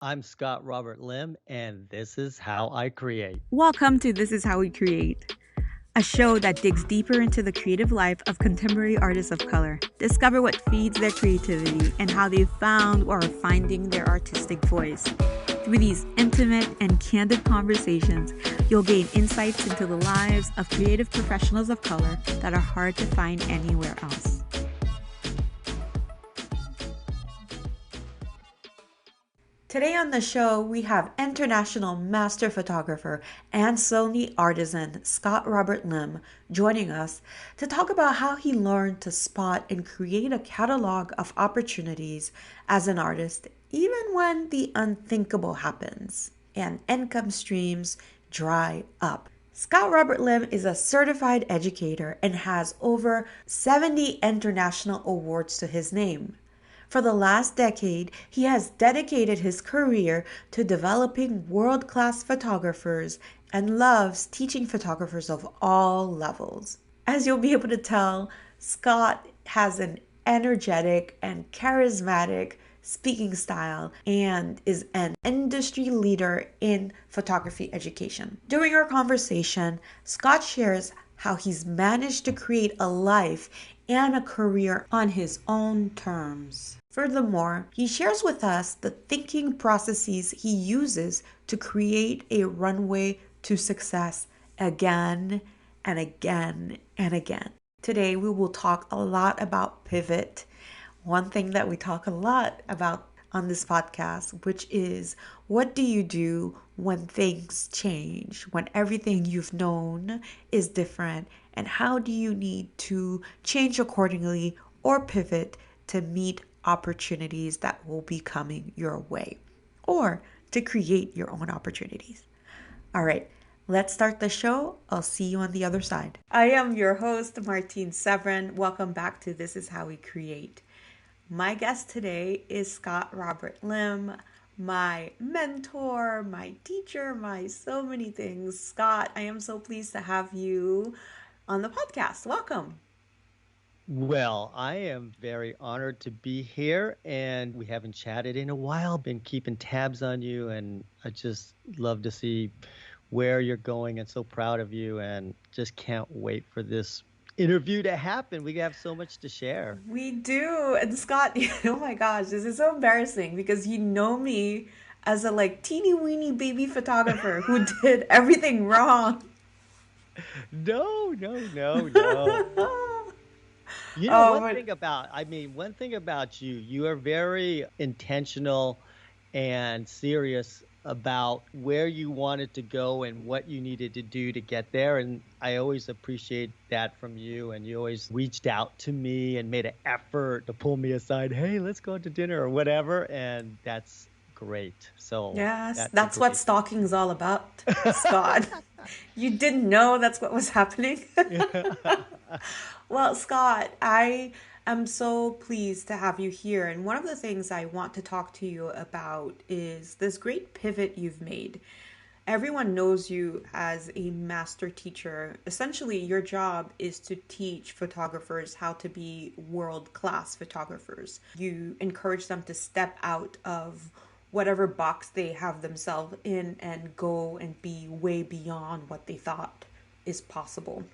I'm Scott Robert Lim, and this is how I create. Welcome to This Is How We Create, a show that digs deeper into the creative life of contemporary artists of color. Discover what feeds their creativity and how they found or are finding their artistic voice. Through these intimate and candid conversations, you'll gain insights into the lives of creative professionals of color that are hard to find anywhere else. Today on the show, we have international master photographer and Sony artisan Scott Robert Lim joining us to talk about how he learned to spot and create a catalog of opportunities as an artist, even when the unthinkable happens and income streams dry up. Scott Robert Lim is a certified educator and has over 70 international awards to his name. For the last decade, he has dedicated his career to developing world class photographers and loves teaching photographers of all levels. As you'll be able to tell, Scott has an energetic and charismatic speaking style and is an industry leader in photography education. During our conversation, Scott shares how he's managed to create a life and a career on his own terms. Furthermore, he shares with us the thinking processes he uses to create a runway to success again and again and again. Today, we will talk a lot about pivot. One thing that we talk a lot about on this podcast, which is what do you do when things change, when everything you've known is different, and how do you need to change accordingly or pivot to meet opportunities that will be coming your way or to create your own opportunities. All right, let's start the show. I'll see you on the other side. I am your host, Martine Severin. Welcome back to This Is How We Create. My guest today is Scott Robert Lim, my mentor, my teacher, my so many things. Scott, I am so pleased to have you on the podcast. Welcome. Well, I am very honored to be here, and we haven't chatted in a while. Been keeping tabs on you, and I just love to see where you're going, and so proud of you, and just can't wait for this interview to happen. We have so much to share. We do. And Scott, oh my gosh, this is so embarrassing because you know me as a like teeny weeny baby photographer who did everything wrong. No, no, no, no. You know, Oh, but one thing about you, you are very intentional and serious about where you wanted to go and what you needed to do to get there. And I always appreciate that from you. And you always reached out to me and made an effort to pull me aside. Hey, let's go to dinner or whatever. And that's great. So yes, that's a that's what great. stalking's all about, Scott. You didn't know that's what was happening. Well, Scott, I am so pleased to have you here. And one of the things I want to talk to you about is this great pivot you've made. Everyone knows you as a master teacher. Essentially, your job is to teach photographers how to be world class photographers. You encourage them to step out of whatever box they have themselves in and go and be way beyond what they thought is possible.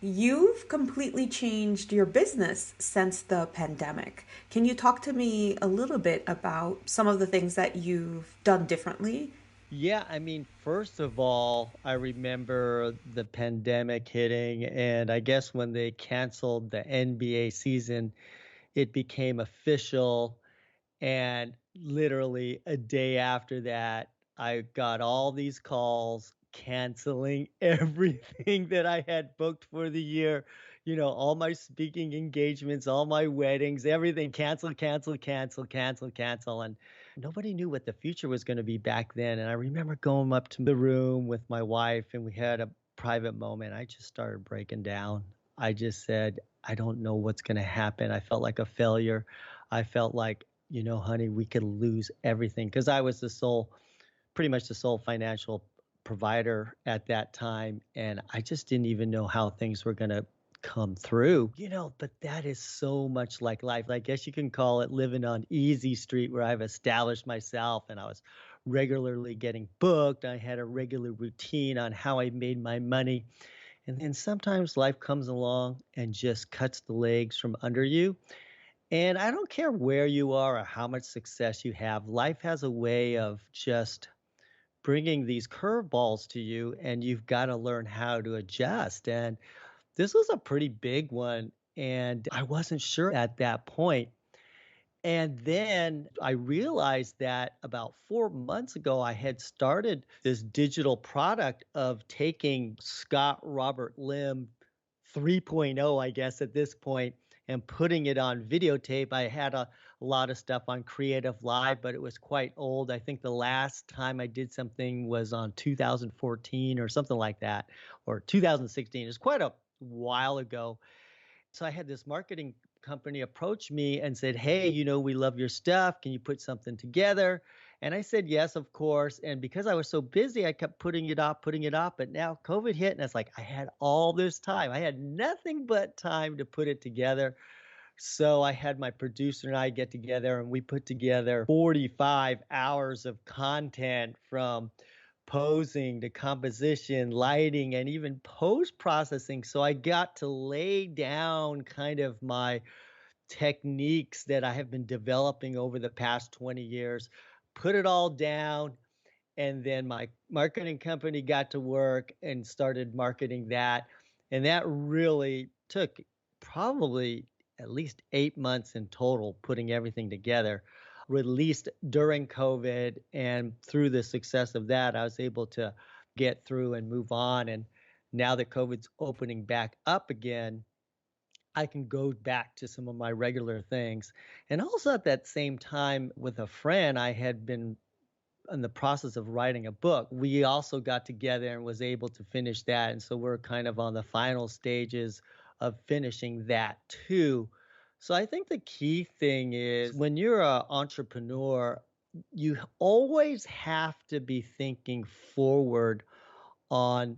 You've completely changed your business since the pandemic. Can you talk to me a little bit about some of the things that you've done differently? Yeah, first of all, I remember the pandemic hitting, and I guess when they canceled the NBA season, it became official. And literally a day after that, I got all these calls canceling everything that I had booked for the year. All my speaking engagements, all my weddings, everything cancel, cancel, cancel, cancel, cancel. And nobody knew what the future was going to be back then. And I remember going up to the room with my wife, and we had a private moment. I just started breaking down. I just said, I don't know what's going to happen. I felt like a failure. I felt like, honey, we could lose everything because I was pretty much the sole financial provider at that time. And I just didn't even know how things were going to come through, but that is so much like life. I guess you can call it living on easy street where I've established myself and I was regularly getting booked. I had a regular routine on how I made my money. And then sometimes life comes along and just cuts the legs from under you. And I don't care where you are or how much success you have, life has a way of just bringing these curveballs to you, and you've got to learn how to adjust. And this was a pretty big one. And I wasn't sure at that point. And then I realized that about 4 months ago, I had started this digital product of taking Scott Robert Lim 3.0, I guess, at this point, and putting it on videotape. I had a lot of stuff on Creative Live, but it was quite old. I think the last time I did something was on 2014 or something like that, or 2016. It's quite a while ago. So I had this marketing company approach me and said, "Hey, we love your stuff. Can you put something together?" And I said, "Yes, of course." And because I was so busy, I kept putting it off, putting it off. But now COVID hit, and it's like I had all this time. I had nothing but time to put it together. So I had my producer and I get together and we put together 45 hours of content, from posing to composition, lighting, and even post processing. So I got to lay down kind of my techniques that I have been developing over the past 20 years, put it all down. And then my marketing company got to work and started marketing that. And that really took probably at least 8 months in total, putting everything together. Released during COVID. And through the success of that, I was able to get through and move on. And now that COVID's opening back up again, I can go back to some of my regular things. And also at that same time, with a friend, I had been in the process of writing a book. We also got together and was able to finish that. And so we're kind of on the final stages of finishing that too. So I think the key thing is, when you're an entrepreneur, you always have to be thinking forward on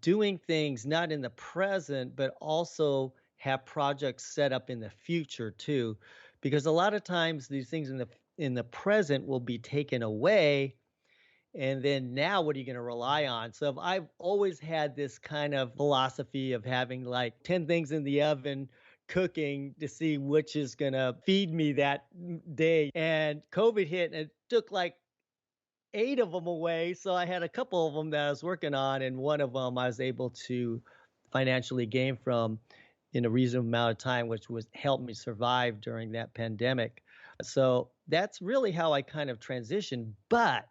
doing things not in the present, but also have projects set up in the future too. Because a lot of times these things in the present will be taken away, and then now what are you going to rely on? So I've always had this kind of philosophy of having like 10 things in the oven cooking to see which is going to feed me that day. And COVID hit and it took like 8 of them away. So I had a couple of them that I was working on, and one of them I was able to financially gain from in a reasonable amount of time, which was helped me survive during that pandemic. So that's really how I kind of transitioned. But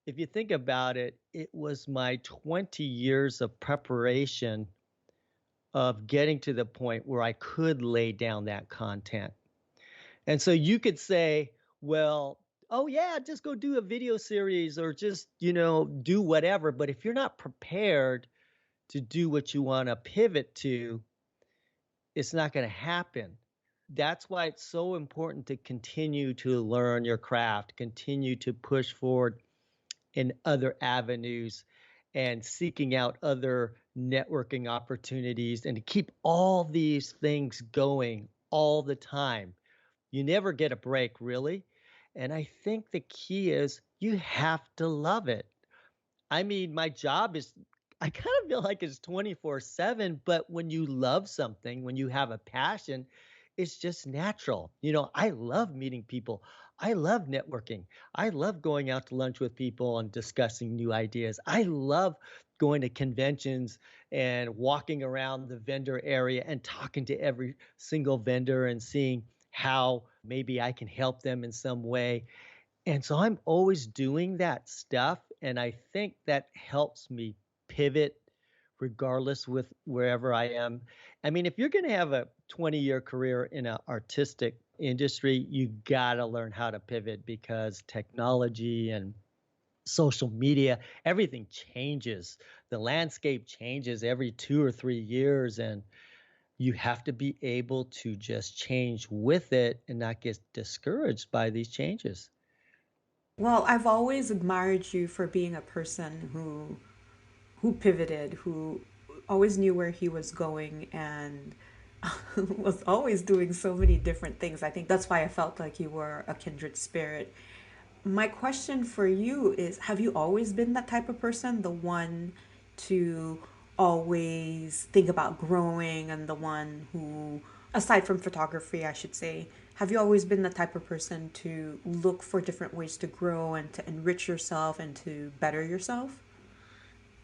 if you think about it, it was my 20 years of preparation of getting to the point where I could lay down that content. And so you could say, well, oh yeah, just go do a video series or just, do whatever. But if you're not prepared to do what you want to pivot to, it's not going to happen. That's why it's so important to continue to learn your craft, continue to push forward in other avenues and seeking out other networking opportunities, and to keep all these things going all the time. You never get a break, really. And I think the key is you have to love it. I mean, my job is, I kind of feel like it's 24/7, but when you love something, when you have a passion, it's just natural. I love meeting people. I love networking. I love going out to lunch with people and discussing new ideas. I love going to conventions and walking around the vendor area and talking to every single vendor and seeing how maybe I can help them in some way. And so I'm always doing that stuff. And I think that helps me pivot regardless with wherever I am. I mean, if you're going to have a 20-year career in an artistic industry, you got to learn how to pivot, because technology and social media, everything changes. The landscape changes every 2 or 3 years. And you have to be able to just change with it and not get discouraged by these changes. Well, I've always admired you for being a person who pivoted, who always knew where he was going and was always doing so many different things. I think that's why I felt like you were a kindred spirit. My question for you is, have you always been that type of person, the one to always think about growing and the one who, aside from photography, I should say, have you always been the type of person to look for different ways to grow and to enrich yourself and to better yourself?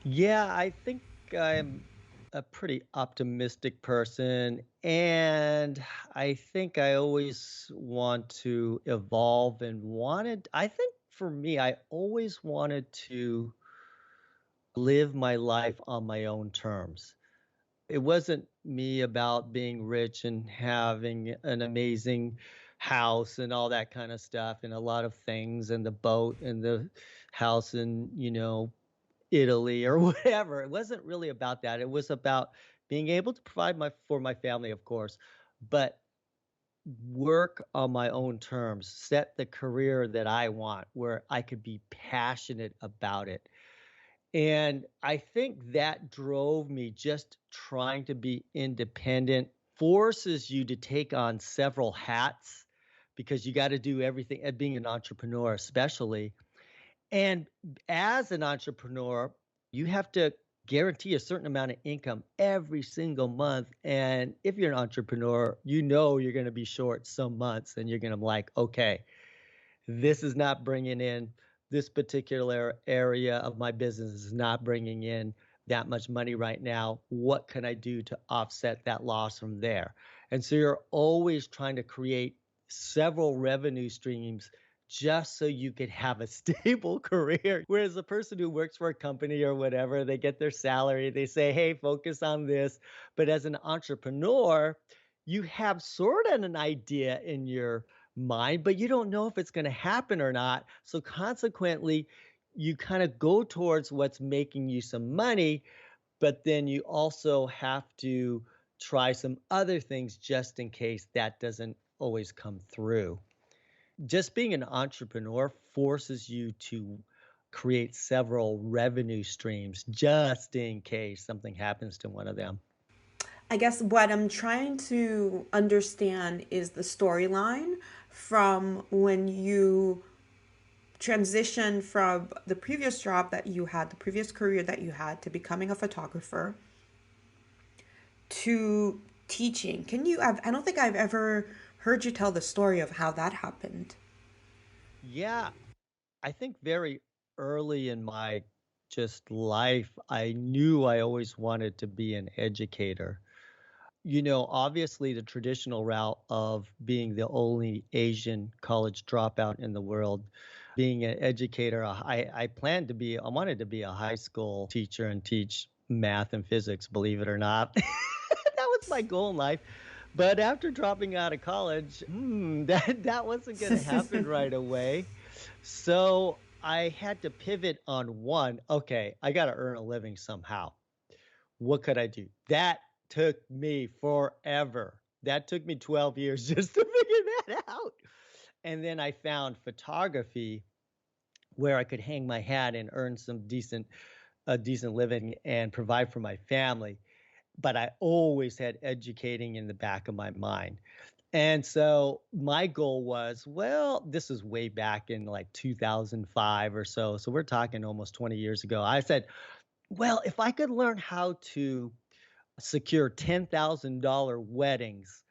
Yeah, I think I'm a pretty optimistic person, and I think I always want to evolve and I think for me, I always wanted to live my life on my own terms. It wasn't me about being rich and having an amazing house and all that kind of stuff and a lot of things and the boat and the house in, Italy or whatever. It wasn't really about that. It was about being able to provide my for my family, of course, but work on my own terms, set the career that I want where I could be passionate about it. And I think that drove me just trying to be independent, forces you to take on several hats because you got to do everything, at being an entrepreneur, especially. And as an entrepreneur, you have to guarantee a certain amount of income every single month. And if you're an entrepreneur, you know you're going to be short some months and you're going to be like, okay, this is not bringing in this particular area of my business is not bringing in that much money right now. What can I do to offset that loss from there? And so you're always trying to create several revenue streams just so you could have a stable career. Whereas the person who works for a company or whatever, they get their salary, they say, hey, focus on this. But as an entrepreneur, you have sort of an idea in your mind, but you don't know if it's going to happen or not. So consequently, you kind of go towards what's making you some money, but then you also have to try some other things just in case that doesn't always come through. Just being an entrepreneur forces you to create several revenue streams just in case something happens to one of them. I guess what I'm trying to understand is the storyline from when you transition from the previous job that you had, the previous career that you had, to becoming a photographer to teaching. I don't think I've ever heard you tell the story of how that happened. Yeah, I think very early in my just life, I knew I always wanted to be an educator. Obviously, the traditional route of being the only Asian college dropout in the world, being an educator, I wanted to be a high school teacher and teach math and physics, believe it or not. That was my goal in life. But after dropping out of college, that wasn't going to happen right away. So I had to pivot on one. Okay, I got to earn a living somehow. What could I do? That took me forever. That took me 12 years just to figure that out. And then I found photography where I could hang my hat and earn some a decent living and provide for my family. But I always had educating in the back of my mind. And so my goal was, well, this is way back in like 2005 or so. So we're talking almost 20 years ago. I said, well, if I could learn how to secure $10,000 weddings,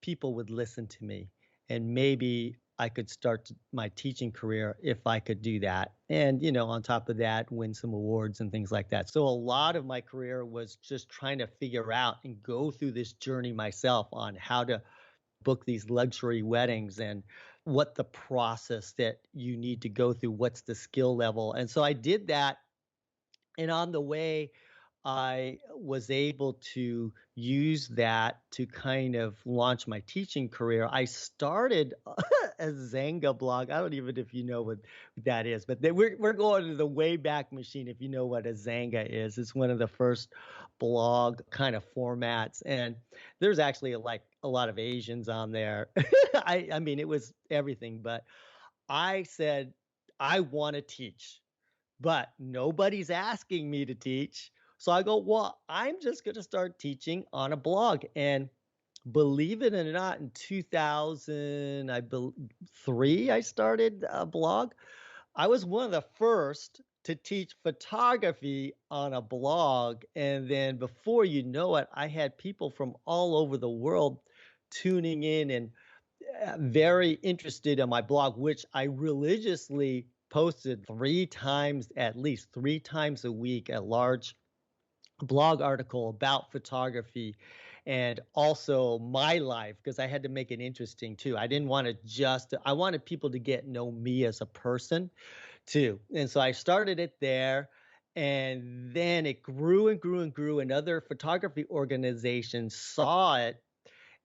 people would listen to me. And maybe I could start my teaching career if I could do that. And, on top of that, win some awards and things like that. So a lot of my career was just trying to figure out and go through this journey myself on how to book these luxury weddings and what the process that you need to go through, what's the skill level. And so I did that. And on the way, I was able to use that to kind of launch my teaching career. I started a Zanga blog. I don't even if you know what that is, but we're going to the Wayback Machine if you know what a Zanga is. It's one of the first blog kind of formats, and there's actually like a lot of Asians on there. I mean it was everything, but I said I want to teach, but nobody's asking me to teach. So I go, well, I'm just going to start teaching on a blog. And believe it or not, in 2000, three, I started a blog. I was one of the first to teach photography on a blog. And then before you know it, I had people from all over the world tuning in and very interested in my blog, which I religiously posted three times, at least three times a week, a large blog article about photography and also my life because I had to make it interesting too. I didn't want to just, I wanted people to get know me as a person too. And so I started it there. And then it grew and grew and grew, and other photography organizations saw it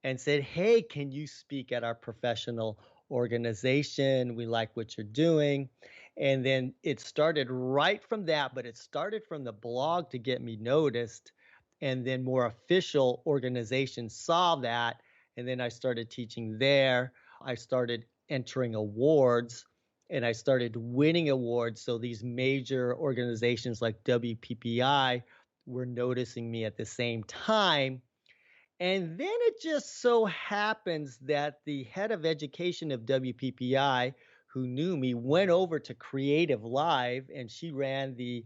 and said, "Hey, can you speak at our professional organization? We like what you're doing." And then it started right from that, but it started from the blog to get me noticed. And then more official organizations saw that. And then I started teaching there. I started entering awards and I started winning awards. So these major organizations like WPPI were noticing me at the same time, and then it just so happens that the head of education of WPPI, who knew me, went over to Creative Live and she ran the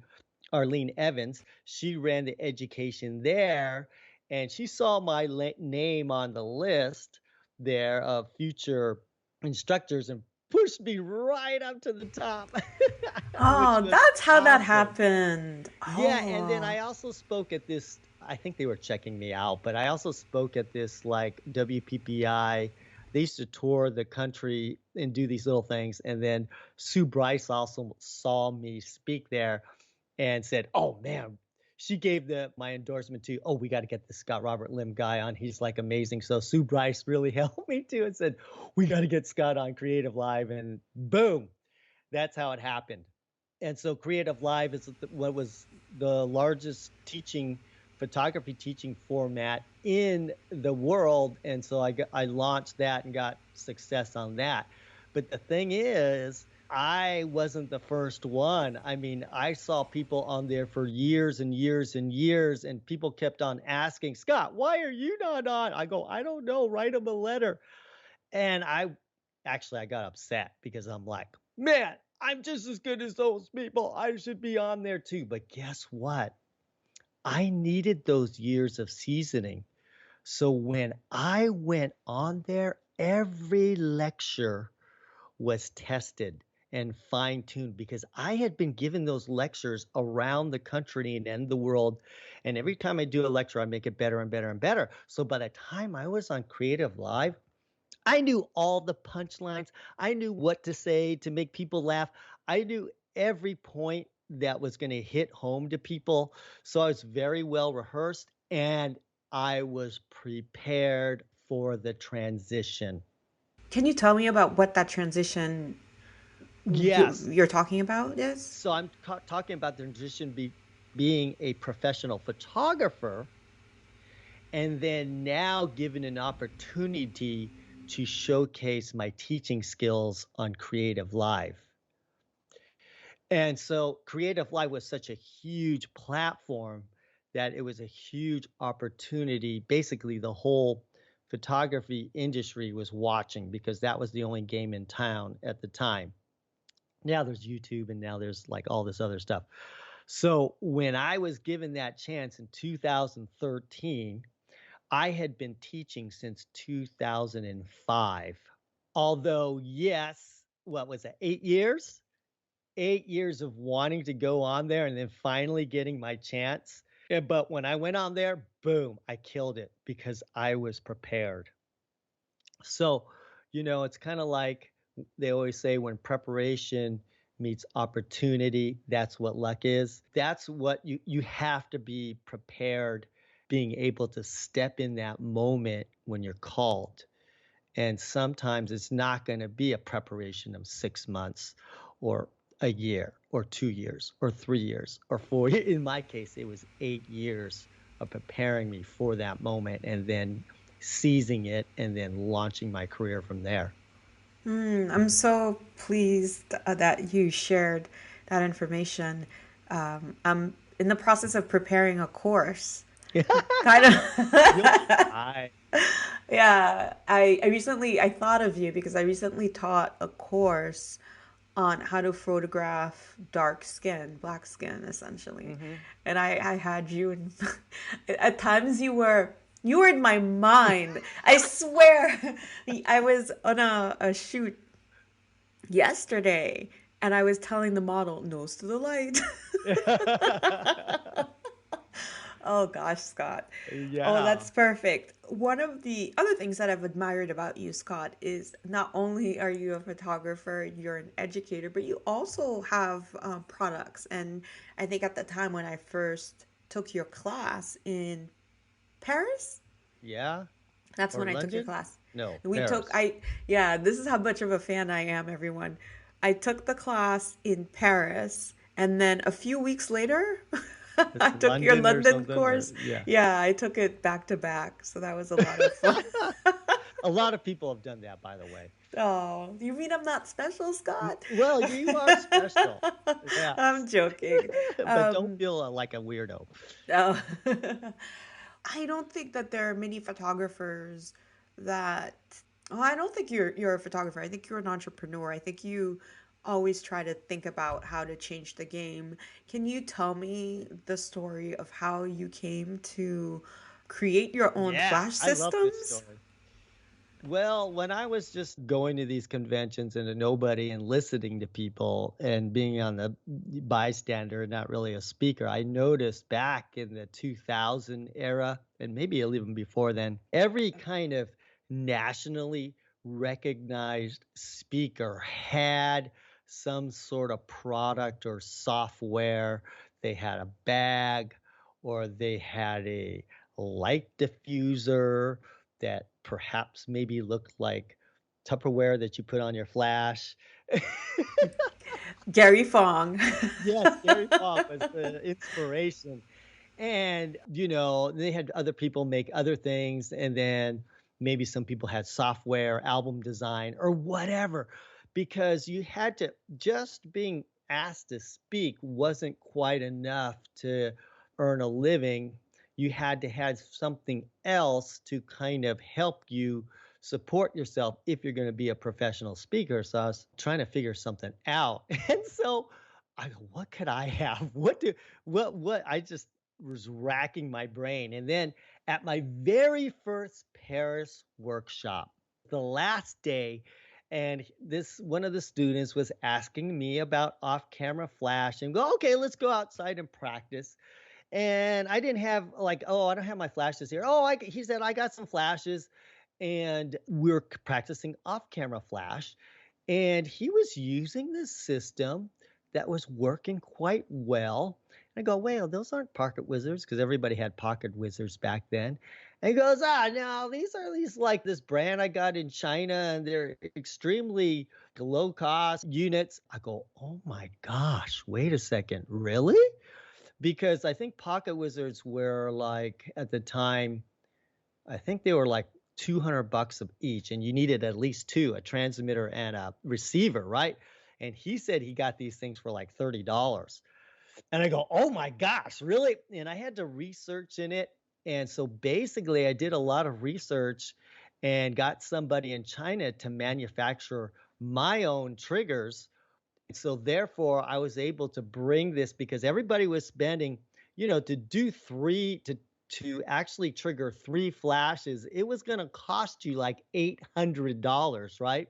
Arlene Evans. She ran the education there and she saw my name on the list there of future instructors and pushed me right up to the top, which Oh, was that's how that awesome. happened. Yeah, and then Oh. I also spoke at this, I think they were checking me out, but I also spoke at this like WPPI. They used to tour the country and do these little things. And then Sue Bryce also saw me speak there and said, "Oh man," she gave the my endorsement to, "Oh, we got to get the Scott Robert Lim guy on. He's like amazing." So Sue Bryce really helped me too and said, "We got to get Scott on Creative Live." And boom, that's how it happened. And so Creative Live is what was the largest teaching photography teaching format in the world. And so I launched that and got success on that. But the thing is, I wasn't the first one. I mean, I saw people on there for years and years and years, and people kept on asking, "Scott, why are you not on?" I go, "I don't know. Write them a letter." And I got upset because I'm like, "Man, I'm just as good as those people. I should be on there too." But guess what? I needed those years of seasoning. So when I went on there, every lecture was tested and fine tuned because I had been giving those lectures around the country and the world. And every time I do a lecture, I make it better and better and better. So by the time I was on Creative Live, I knew all the punchlines. I knew what to say to make people laugh. I knew every point that was going to hit home to people. So I was very well rehearsed and I was prepared for the transition. Can you tell me about what that transition Yes. you're talking about is? So I'm talking about the transition being a professional photographer and then now given an opportunity to showcase my teaching skills on Creative Live. And so Creative Live was such a huge platform that it was a huge opportunity. Basically, the whole photography industry was watching because that was the only game in town at the time. Now there's YouTube and now there's like all this other stuff. So when I was given that chance in 2013, I had been teaching since 2005. Although, yes, what was it, 8 years? 8 years of wanting to go on there and then finally getting my chance. But when I went on there, boom, I killed it because I was prepared. So, it's kind of like they always say when preparation meets opportunity, that's what luck is. That's what you have to be prepared, being able to step in that moment when you're called. And sometimes it's not going to be a preparation of 6 months or a year or 2 years or 3 years or 4 years. In my case, it was 8 years of preparing me for that moment and then seizing it and then launching my career from there. I'm so pleased that you shared that information. in the process of preparing a course. Kind of. You'll be fine. Yeah, I recently I thought of you because I recently taught a course on how to photograph dark skin, black skin essentially. Hmm. And I had you in at times you were in my mind. I swear. I was on a shoot yesterday and I was telling the model, nose to the light. Oh gosh, Scott. Oh, Yeah. that's perfect. One of the other things that I've admired about you, Scott, is not only are you a photographer, you're an educator, but you also have products. And I think at the time when I first took your class in Paris, Yeah. that's Or when I took your London? class. No, We took, Paris. yeah, this is how much of a fan I am, everyone. I took the class in Paris, and then a few weeks later, It's I took your London or London something, or course. yeah. Yeah, I took it back to back, so that was a lot of fun. A lot of people have done that, by the way. Oh, you mean I'm not special, Scott? Well, you are special. I'm Yes. joking. But don't Um, feel like a weirdo. oh. I don't think that there are many photographers that. Oh, I don't think you're a photographer. I think you're an entrepreneur. I think you always try to think about how to change the game. Can you tell me the story of how you came to create your own Yeah, flash I love this systems? story. Well, when I was just going to these conventions and a nobody and listening to people and being on the bystander, not really a speaker, I noticed back in the 2000 era, and maybe even before then, every kind of nationally recognized speaker had some sort of product or software. They had a bag or they had a light diffuser that perhaps maybe looked like Tupperware that you put on your flash. Gary Fong. Yes, Gary Fong was the inspiration. And, they had other people make other things, and then maybe some people had software, album design, or whatever, because you had to just being asked to speak wasn't quite enough to earn a living. You had to have something else to kind of help you support yourself if you're going to be a professional speaker. So I was trying to figure something out. And so I go, what could I have? What I just was racking my brain. And then at my very first Paris workshop, the last day, and this one of the students was asking me about off-camera flash and go, okay, let's go outside and practice. And I didn't have like, oh, I don't have my flashes here. Oh, he said I got some flashes, and we're practicing off-camera flash, and he was using this system that was working quite well. And I go, well, those aren't pocket wizards because everybody had pocket wizards back then. And he goes, no, these are these like this brand I got in China, and they're extremely low cost units. I go, oh my gosh, wait a second, really? Because I think pocket wizards were like at the time, I think they were like 200 bucks of each, and you needed at least two, a transmitter and a receiver, right? And he said he got these things for like $30. And I go, oh my gosh, really? And I had to research in it. And so basically, I did a lot of research and got somebody in China to manufacture my own triggers. So therefore, I was able to bring this because everybody was spending, to do three to actually trigger three flashes, it was going to cost you like $800, right?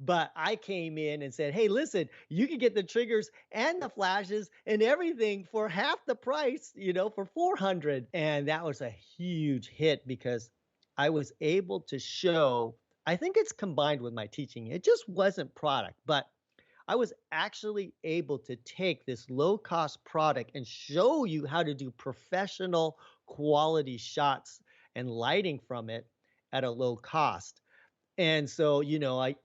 But I came in and said, "Hey, listen, you can get the triggers and the flashes and everything for half the price, for 400." And that was a huge hit because I was able to show, I think it's combined with my teaching. It just wasn't product, but I was actually able to take this low cost product and show you how to do professional quality shots and lighting from it at a low cost. And so,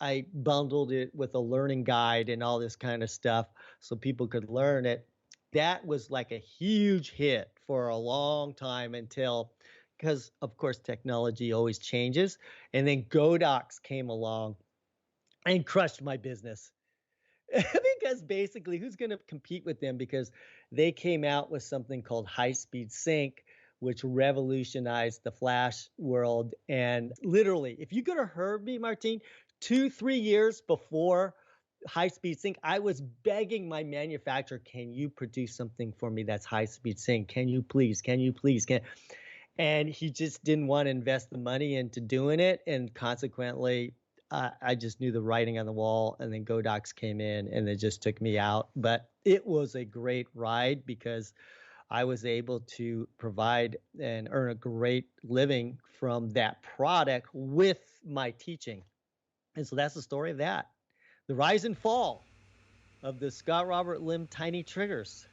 I bundled it with a learning guide and all this kind of stuff so people could learn it. That was like a huge hit for a long time until, because of course technology always changes. And then Godox came along and crushed my business. because basically who's going to compete with them, because they came out with something called high speed sync, which revolutionized the flash world. And literally, if you could have heard me, Martine, 2 3 years before high speed sync, I was begging my manufacturer, can you produce something for me that's high speed sync? Can you please, can and he just didn't want to invest the money into doing it. And consequently, I just knew the writing on the wall. And then Godox came in and they just took me out. But it was a great ride because I was able to provide and earn a great living from that product with my teaching. And so that's the story of that. The rise and fall of the Scott Robert Lim tiny triggers.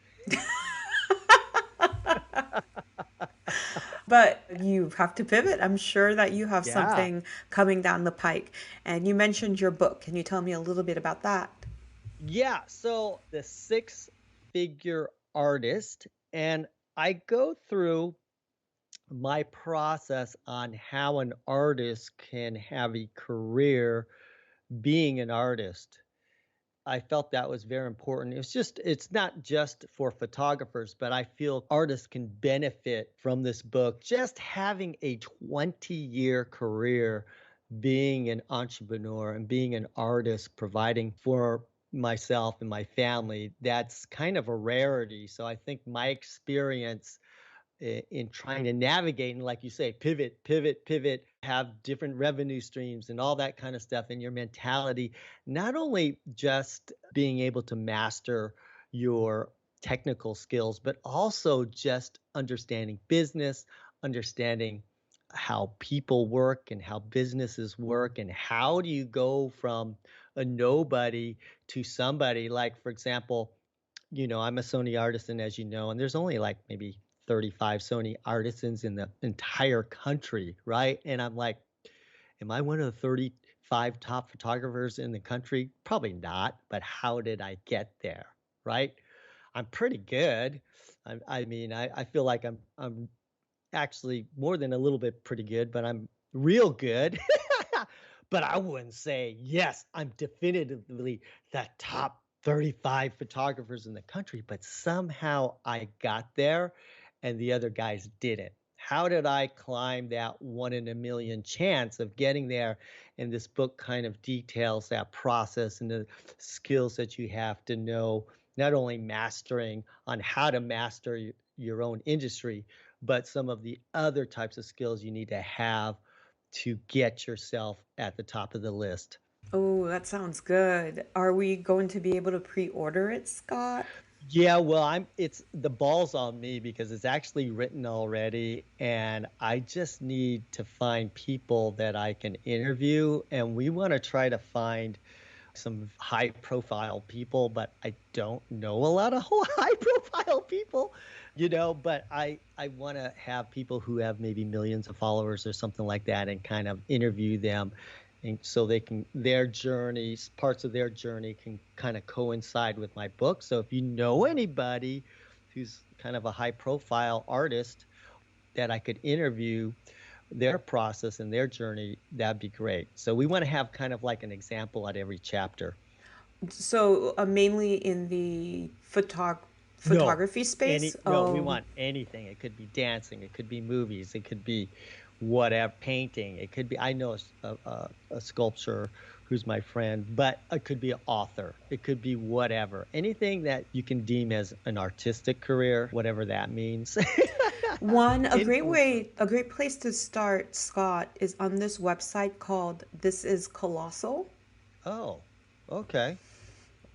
But you have to pivot. I'm sure that you have Yeah. something coming down the pike. And you mentioned your book. Can you tell me a little bit about that? Yeah. So the six-figure artist, and I go through my process on how an artist can have a career being an artist. I felt that was very important. It's not just for photographers, but I feel artists can benefit from this book. Just having a 20-year career being an entrepreneur and being an artist, providing for myself and my family, that's kind of a rarity. So I think my experience in trying to navigate and, like you say, pivot, have different revenue streams and all that kind of stuff, and your mentality, not only just being able to master your technical skills, but also just understanding business, understanding how people work and how businesses work, and how do you go from a nobody to somebody. Like, for example, I'm a Sony artisan, as you know, and there's only like maybe 35 Sony artisans in the entire country, right? And I'm like, am I one of the 35 top photographers in the country? Probably not, but how did I get there, right? I'm pretty good. I feel like I'm actually more than a little bit pretty good, but I'm real good. But I wouldn't say, yes, I'm definitively the top 35 photographers in the country, but somehow I got there and the other guys didn't. How did I climb that 1 in a million chance of getting there? And this book kind of details that process and the skills that you have to know, not only mastering on how to master your own industry, but some of the other types of skills you need to have to get yourself at the top of the list. Oh, that sounds good. Are we going to be able to pre-order it, Scott? Yeah, well, it's the ball's on me because it's actually written already, and I just need to find people that I can interview, and we want to try to find some high profile people, but I don't know a lot of high profile people, but I want to have people who have maybe millions of followers or something like that, and kind of interview them, and so they can, their journeys, parts of their journey can kind of coincide with my book. So if you know anybody who's kind of a high profile artist that I could interview their process and their journey, that'd be great. So we want to have kind of like an example at every chapter. So, mainly in the No, photography space. no, we Oh, want anything. It could be dancing, it could be movies, it could be whatever, painting. It could be, I know a sculptor who's my friend, but it could be an author. It could be whatever. Anything that you can deem as an artistic career, whatever that means. Influencer. a great place to start, Scott, is on this website called This Is Colossal. Oh, okay.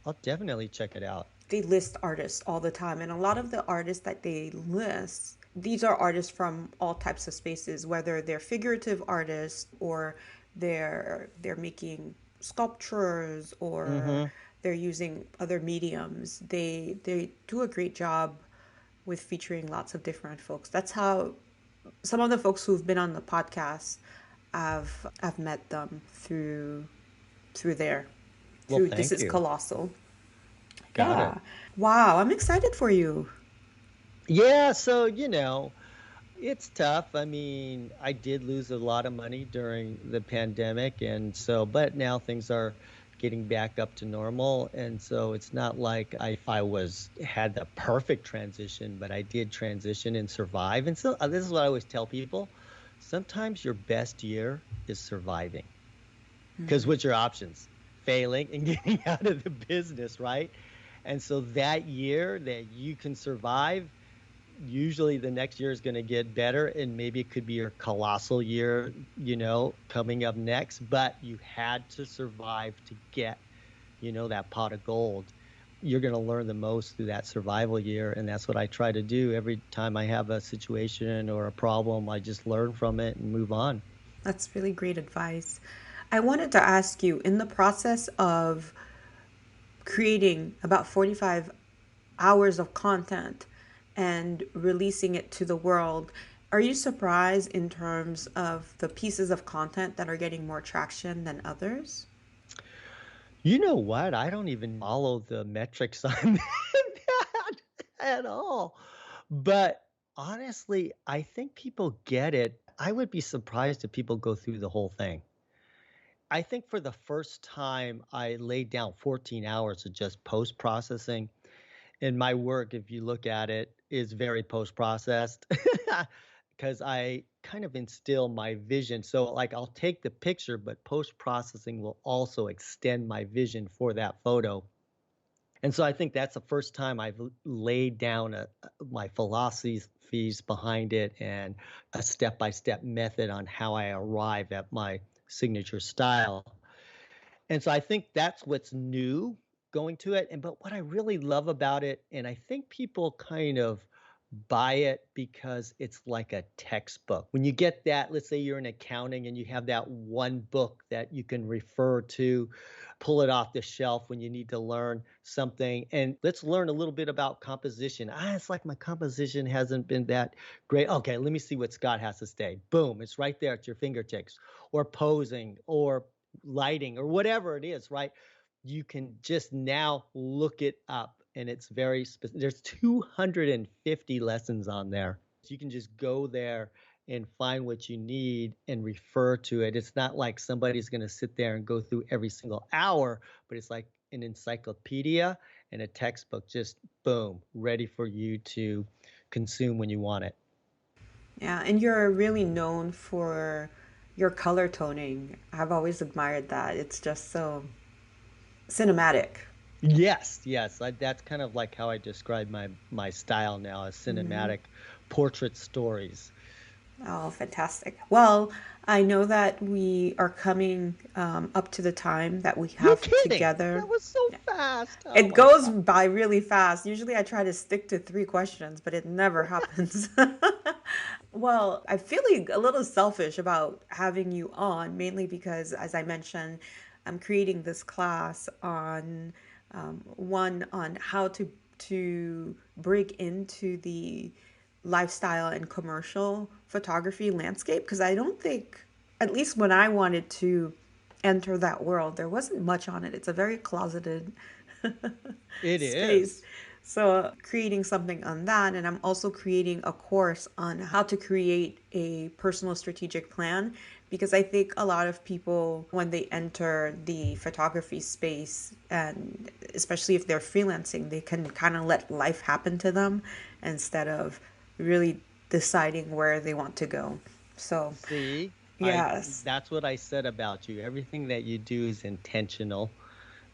I'll definitely check it out. They list artists all the time, and a lot of the artists that they list, these are artists from all types of spaces, whether they're figurative artists or they're making sculptures or Mm-hmm. they're using other mediums. They do a great job with featuring lots of different folks. That's how some of the folks who've been on the podcast, I've met them through there, Well, through This thank Is you. Colossal. Got it. Yeah. Wow, I'm excited for you. Yeah, so it's tough. I mean, I did lose a lot of money during the pandemic, and so, but now things are getting back up to normal. And so it's not like I had the perfect transition, but I did transition and survive. And so this is what I always tell people. Sometimes your best year is surviving. Because what's your options? Failing and getting out of the business, right? And so that year that you can survive, usually the next year is going to get better, and maybe it could be your colossal year, coming up next, but you had to survive to get, that pot of gold. You're going to learn the most through that survival year. And that's what I try to do every time I have a situation or a problem. I just learn from it and move on. That's really great advice. I wanted to ask you, in the process of creating about 45 hours of content and releasing it to the world, are you surprised in terms of the pieces of content that are getting more traction than others? You know what? I don't even follow the metrics on that at all. But honestly, I think people get it. I would be surprised if people go through the whole thing. I think for the first time, I laid down 14 hours of just post processing. And my work, if you look at it, is very post processed because I kind of instill my vision. So, like, I'll take the picture, but post processing will also extend my vision for that photo. And so I think that's the first time I've laid down my philosophies behind it and a step by step method on how I arrive at my signature style. And so I think that's what's new going to it. And but what I really love about it, and I think people kind of buy it because it's like a textbook. When you get that, let's say you're in accounting and you have that one book that you can refer to, pull it off the shelf when you need to learn something. And let's learn a little bit about composition. It's like my composition hasn't been that great. Okay, let me see what Scott has to say. Boom, it's right there at your fingertips. Or posing or lighting or whatever it is, right? You can just now look it up, and it's very specific. There's 250 lessons on there. So you can just go there and find what you need and refer to it. It's not like somebody's going to sit there and go through every single hour, but it's like an encyclopedia and a textbook, just boom, ready for you to consume when you want it. Yeah, and you're really known for your color toning. I've always admired that. It's just so cinematic. Yes, yes. That's kind of like how I describe my style now as cinematic portrait stories. Oh, fantastic. Well, I know that we are coming up to the time that we You're have kidding. together. That was so fast. Oh It my goes God. by really fast. Usually I try to stick to three questions, but it never happens. Well, I'm feeling a little selfish about having you on, mainly because, as I mentioned, I'm creating this class on one on how to break into the lifestyle and commercial photography landscape. Because I don't think, at least when I wanted to enter that world, there wasn't much on it. It's a very closeted It space. is. So, creating something on that, and I'm also creating a course on how to create a personal strategic plan because I think a lot of people, when they enter the photography space, and especially if they're freelancing, they can kind of let life happen to them instead of really deciding where they want to go. So, See, I yes. that's what I said about you. Everything that you do is intentional.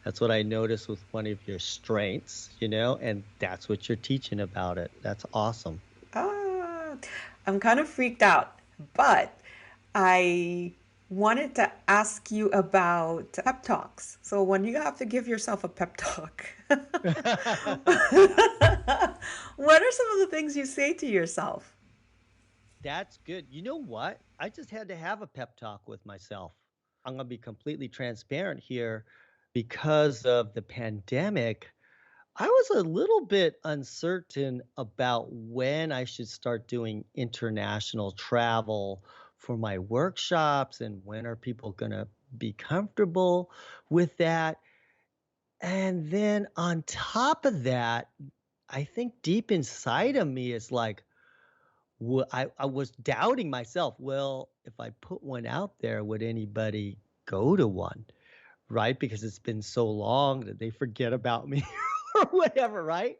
That's what I noticed with one of your strengths, and that's what you're teaching about it. That's awesome. Ah, I'm kind of freaked out, but I wanted to ask you about pep talks. So, when you have to give yourself a pep talk, what are some of the things you say to yourself? That's good. You know what? I just had to have a pep talk with myself. I'm going to be completely transparent here. Because of the pandemic, I was a little bit uncertain about when I should start doing international travel for my workshops and when are people going to be comfortable with that. And then on top of that, I think deep inside of me is like, I was doubting myself. Well, if I put one out there, would anybody go to one? right? Because it's been so long that they forget about me or whatever, right?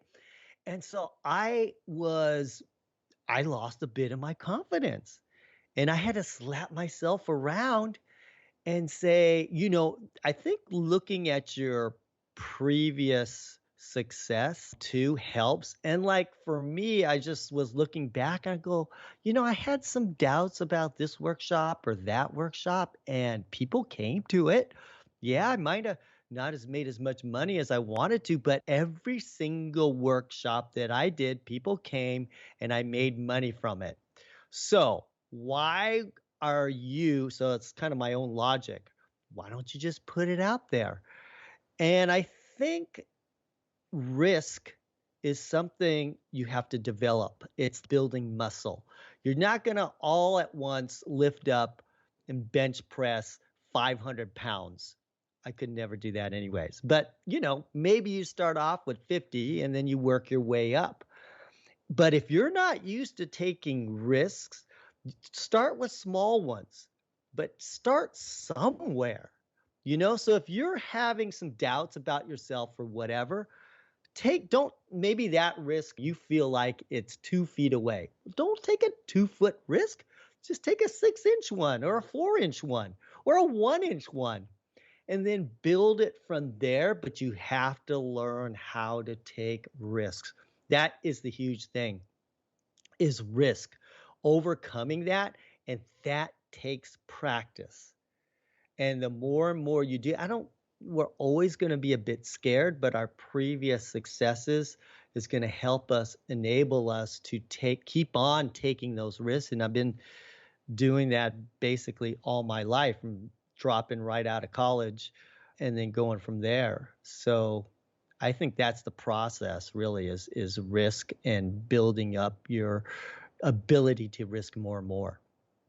And so I lost a bit of my confidence and I had to slap myself around and say, I think looking at your previous success too helps. And like for me, I just was looking back and I go, I had some doubts about this workshop or that workshop, and people came to it. Yeah, I might have not as made as much money as I wanted to, but every single workshop that I did, people came and I made money from it. So, why so it's kind of my own logic. Why don't you just put it out there? And I think risk is something you have to develop. It's building muscle. You're not going to all at once lift up and bench press 500 pounds. I could never do that anyways. But, maybe you start off with 50 and then you work your way up. But if you're not used to taking risks, start with small ones, but start somewhere. So if you're having some doubts about yourself or whatever, don't maybe that risk you feel like it's 2 feet away. Don't take a 2 foot risk. Just take a 6 inch one or a 4 inch one or a 1 inch one and then build it from there. But you have to learn how to take risks. That is the huge thing, is risk, overcoming that. And that takes practice. And the more and more you do, we're always going to be a bit scared, but our previous successes is going to help us, enable us to keep on taking those risks. And I've been doing that basically all my life, from dropping right out of college and then going from there. So I think that's the process really, is risk and building up your ability to risk more and more.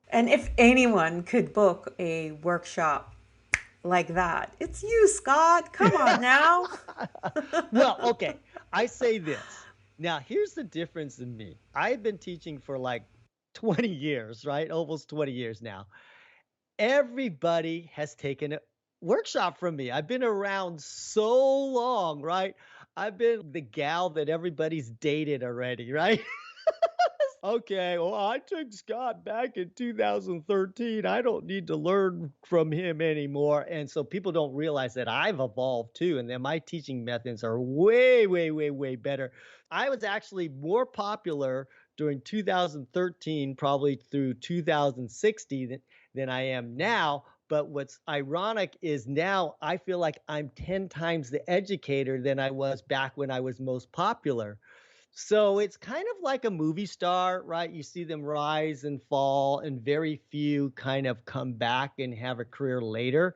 And if anyone could book a workshop like that, it's you, Scott. Come on now. Well, okay. I say this. Now, here's the difference in me. I've been teaching for like 20 years, right? Almost 20 years now. Everybody has taken a workshop from me. I've been around so long, right? I've been the gal that everybody's dated already, right? Okay, well, I took Scott back in 2013. I don't need to learn from him anymore. And so people don't realize that I've evolved too, and that my teaching methods are way, way, way, way better. I was actually more popular during 2013, probably through 2060, than I am now. But what's ironic is now I feel like I'm 10 times the educator than I was back when I was most popular. So it's kind of like a movie star, right? You see them rise and fall, and very few kind of come back and have a career later.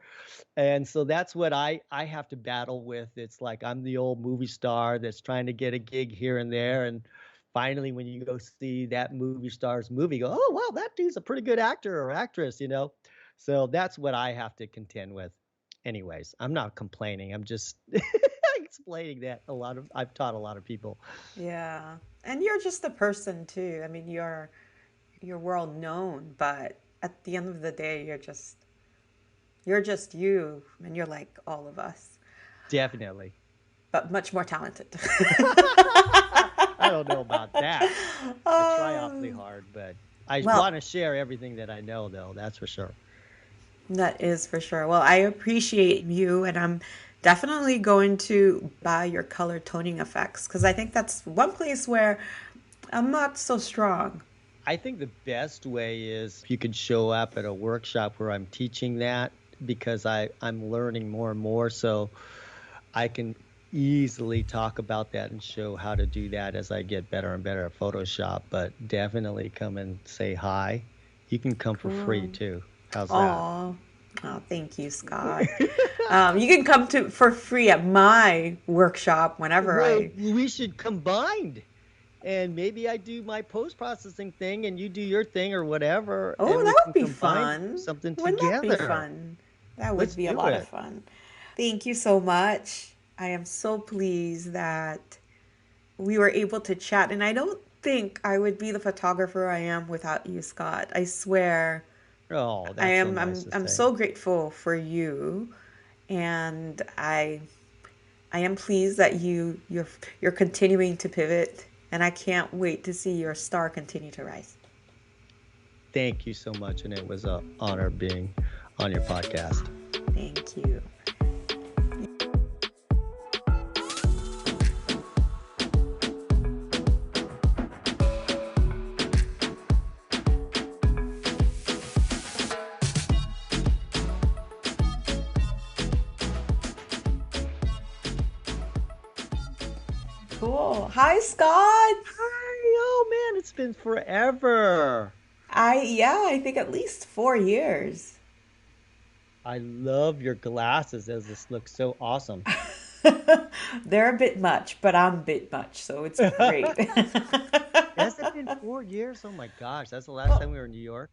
And so that's what I have to battle with. It's like I'm the old movie star that's trying to get a gig here and there. And finally, when you go see that movie star's movie, go, oh, wow, that dude's a pretty good actor or actress. So that's what I have to contend with. Anyways, I'm not complaining. I'm just explaining that I've taught a lot of people. Yeah. And you're just a person too. I mean, you're world known, but at the end of the day, you're just you, and you're like all of us, Definitely. but much more talented. I don't know about that. I try awfully um, hard, but I well, want to share everything that I know, though. That's for sure. that is for sure. Well, I appreciate you, and I'm definitely going to buy your color toning effects because I think that's one place where I'm not so strong. I think the best way is if you could show up at a workshop where I'm teaching that, because I'm learning more and more. So I can easily talk about that and show how to do that as I get better and better at Photoshop. But definitely come and say hi. You can come for free Cool. too. How's that? Oh, oh, thank you, Scott. You can come to for free at my workshop whenever Well, I. we should combine, and maybe I do my post processing thing and you do your thing or whatever, Oh, and we that can would be combine fun. something Wouldn't that be together. fun? That would Let's be a do lot of it. fun. Thank you so much. I am so pleased that we were able to chat, and I don't think I would be the photographer I am without you, Scott. I swear. Oh, I that's so am nice I'm to I'm say. so grateful for you, and I am pleased that you're continuing to pivot, and I can't wait to see your star continue to rise. Thank you so much. And it was an honor being on your podcast. Thank you. Cool. Hi, Scott. Hi, oh man, it's been forever. I think at least 4 years. I love your glasses as this looks so awesome. They're a bit much, but I'm a bit much, so it's great. Has it been 4 years? Oh my gosh, that's the last time we were in New York.